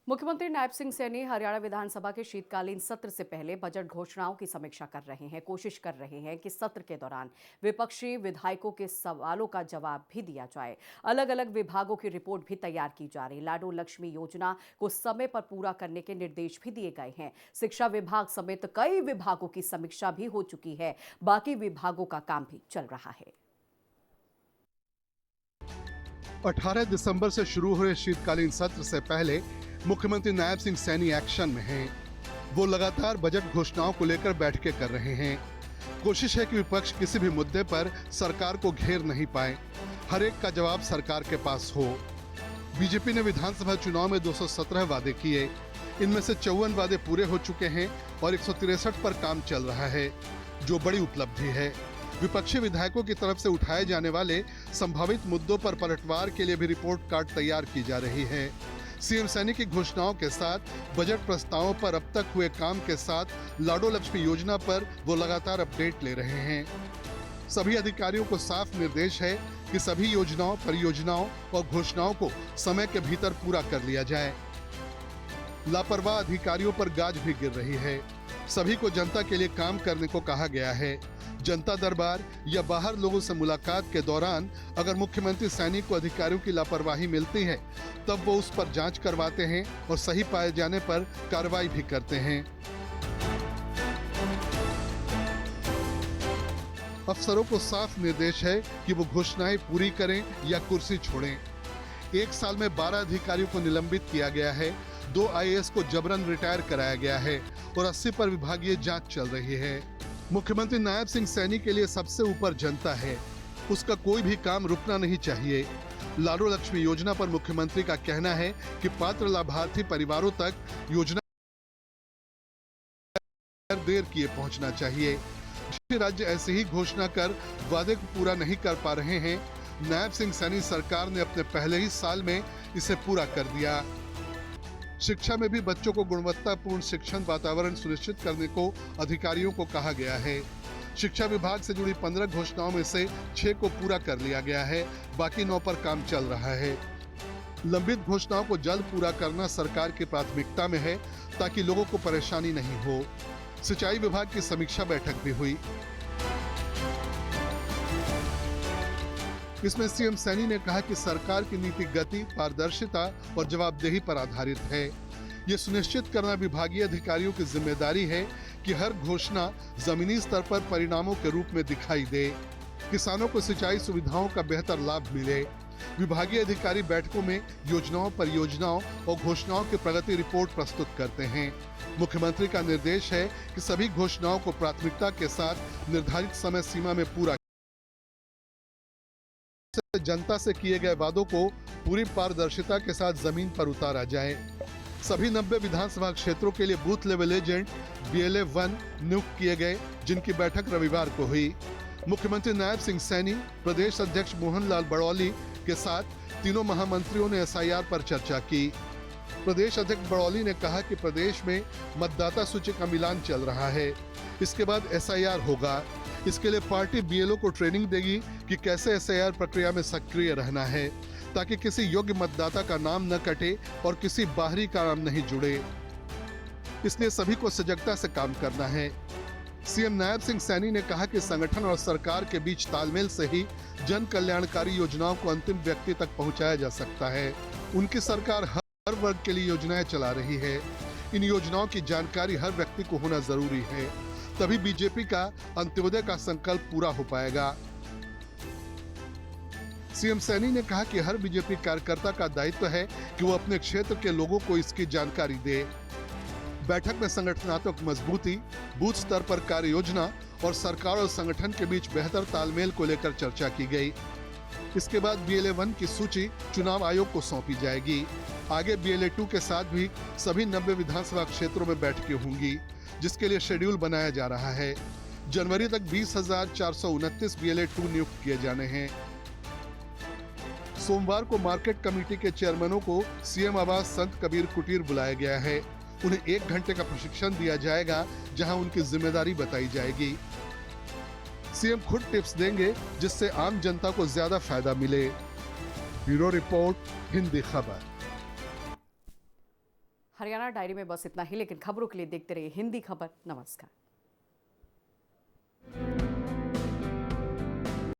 मुख्यमंत्री नायब सिंह सैनी हरियाणा विधानसभा के शीतकालीन सत्र से पहले बजट घोषणाओं की समीक्षा कर रहे हैं। कोशिश कर रहे हैं कि सत्र के दौरान विपक्षी विधायकों के सवालों का जवाब भी दिया जाए। अलग अलग विभागों की रिपोर्ट भी तैयार की जा रही। लाडो लक्ष्मी योजना को समय पर पूरा करने के निर्देश भी दिए गए हैं। शिक्षा विभाग समेत कई विभागों की समीक्षा भी हो चुकी है। बाकी विभागों का काम भी चल रहा है। 18 दिसंबर से शुरू हो रहे शीतकालीन सत्र से पहले मुख्यमंत्री नायब सिंह सैनी एक्शन में हैं। वो लगातार बजट घोषणाओं को लेकर बैठकें कर रहे हैं। कोशिश है कि विपक्ष किसी भी मुद्दे पर सरकार को घेर नहीं पाए, हर एक का जवाब सरकार के पास हो। बीजेपी ने विधानसभा चुनाव में 217 वादे किए, इनमें से 54 वादे पूरे हो चुके हैं और 163 पर काम चल रहा है, जो बड़ी उपलब्धि है। विपक्षी विधायकों की तरफ से उठाए जाने वाले संभावित मुद्दों पर पलटवार के लिए भी रिपोर्ट कार्ड तैयार की जा रही है। सीएम सैनी की घोषणाओं के साथ बजट प्रस्तावों पर अब तक हुए काम के साथ लाडो लक्ष्मी योजना पर वो लगातार अपडेट ले रहे हैं। सभी अधिकारियों को साफ निर्देश है कि सभी योजनाओं, परियोजनाओं और घोषणाओं को समय के भीतर पूरा कर लिया जाए। लापरवाह अधिकारियों पर गाज भी गिर रही है। सभी को जनता के लिए काम करने को कहा गया है। जनता दरबार या बाहर लोगों से मुलाकात के दौरान अगर मुख्यमंत्री सैनी को अधिकारियों की लापरवाही मिलती है, तब वो उस पर जांच करवाते हैं और सही पाए जाने पर कार्रवाई भी करते हैं। अफसरों को साफ निर्देश है कि वो घोषणाएं पूरी करें या कुर्सी छोड़ें। एक साल में 12 अधिकारियों को निलंबित किया गया है, 2 आईएएस को जबरन रिटायर कराया गया है और 80 पर विभागीय जांच चल रही है। मुख्यमंत्री नायब सिंह सैनी के लिए सबसे ऊपर जनता है, उसका कोई भी काम रुकना नहीं चाहिए। लाडो लक्ष्मी योजना पर मुख्यमंत्री का कहना है कि पात्र लाभार्थी परिवारों तक योजना देर किए पहुंचना चाहिए। राज्य ऐसे ही घोषणा कर वादे को पूरा नहीं कर पा रहे हैं, नायब सिंह सैनी सरकार ने अपने पहले ही साल में इसे पूरा कर दिया। शिक्षा में भी बच्चों को गुणवत्तापूर्ण शिक्षण वातावरण सुनिश्चित करने को अधिकारियों को कहा गया है। शिक्षा विभाग से जुड़ी 15 घोषणाओं में से 6 को पूरा कर लिया गया है, बाकी 9 पर काम चल रहा है। लंबित घोषणाओं को जल्द पूरा करना सरकार की प्राथमिकता में है, ताकि लोगों को परेशानी नहीं हो। सिंचाई विभाग की समीक्षा बैठक भी हुई। इसमें सीएम सैनी ने कहा कि सरकार की नीति गति, पारदर्शिता और जवाबदेही पर आधारित है। ये सुनिश्चित करना विभागीय अधिकारियों की जिम्मेदारी है कि हर घोषणा जमीनी स्तर पर परिणामों के रूप में दिखाई दे, किसानों को सिंचाई सुविधाओं का बेहतर लाभ मिले। विभागीय अधिकारी बैठकों में योजनाओं, परियोजनाओं और घोषणाओं की प्रगति रिपोर्ट प्रस्तुत करते हैं। मुख्यमंत्री का निर्देश है कि सभी घोषणाओं को प्राथमिकता के साथ निर्धारित समय सीमा में पूरा, जनता से किए गए वादों को पूरी पारदर्शिता के साथ जमीन पर उतारा जाए। सभी 90 विधानसभा क्षेत्रों के लिए बूथ लेवल एजेंट BLA-1 नियुक्त किए गए, जिनकी बैठक रविवार को हुई। मुख्यमंत्री नायब सिंह सैनी, प्रदेश अध्यक्ष मोहन लाल बड़ौली के साथ तीनों महामंत्रियों ने SIR पर चर्चा की। प्रदेश अध्यक्ष बड़ौली ने कहा कि प्रदेश में मतदाता सूची का मिलान चल रहा है, इसके बाद SIR होगा। इसके लिए पार्टी BLO को ट्रेनिंग देगी कि कैसे SIR प्रक्रिया में सक्रिय रहना है, ताकि किसी योग्य मतदाता का नाम न कटे और किसी बाहरी का नाम नहीं जुड़े। इसलिए सभी को सजगता से काम करना है। सीएम नायब सिंह सैनी ने कहा कि संगठन और सरकार के बीच तालमेल से ही जन कल्याणकारी योजनाओं को अंतिम व्यक्ति तक पहुंचाया जा सकता है। उनकी सरकार हर वर्ग के लिए योजनाएं चला रही है। इन योजनाओं की जानकारी हर व्यक्ति को होना जरूरी है, तभी बीजेपी का अंत्योदय का संकल्प पूरा हो पाएगा। सीएम सैनी ने कहा कि हर बीजेपी कार्यकर्ता का दायित्व है कि वो अपने क्षेत्र के लोगों को इसकी जानकारी दे। बैठक में संगठनात्मक मजबूती, बूथ स्तर पर कार्य योजना और सरकार और संगठन के बीच बेहतर तालमेल को लेकर चर्चा की गई। इसके बाद BLA-1 की सूची चुनाव आयोग को सौंपी जाएगी। आगे BLA-2 के साथ भी सभी 90 विधानसभा क्षेत्रों में बैठकें होंगी, जिसके लिए शेड्यूल बनाया जा रहा है। जनवरी तक 20,429 BLA-2 नियुक्त किए जाने हैं। सोमवार को मार्केट कमेटी के चेयरमैनों को सीएम आवास संत कबीर कुटीर बुलाया गया है। उन्हें 1 घंटे का प्रशिक्षण दिया जाएगा, जहां उनकी जिम्मेदारी बताई जाएगी। सीएम खुद टिप्स देंगे, जिससे आम जनता को ज्यादा फायदा मिले। ब्यूरो रिपोर्ट, हिंदी खबर। हरियाणा डायरी में बस इतना ही, लेकिन खबरों के लिए देखते रहिए हिंदी खबर। नमस्कार।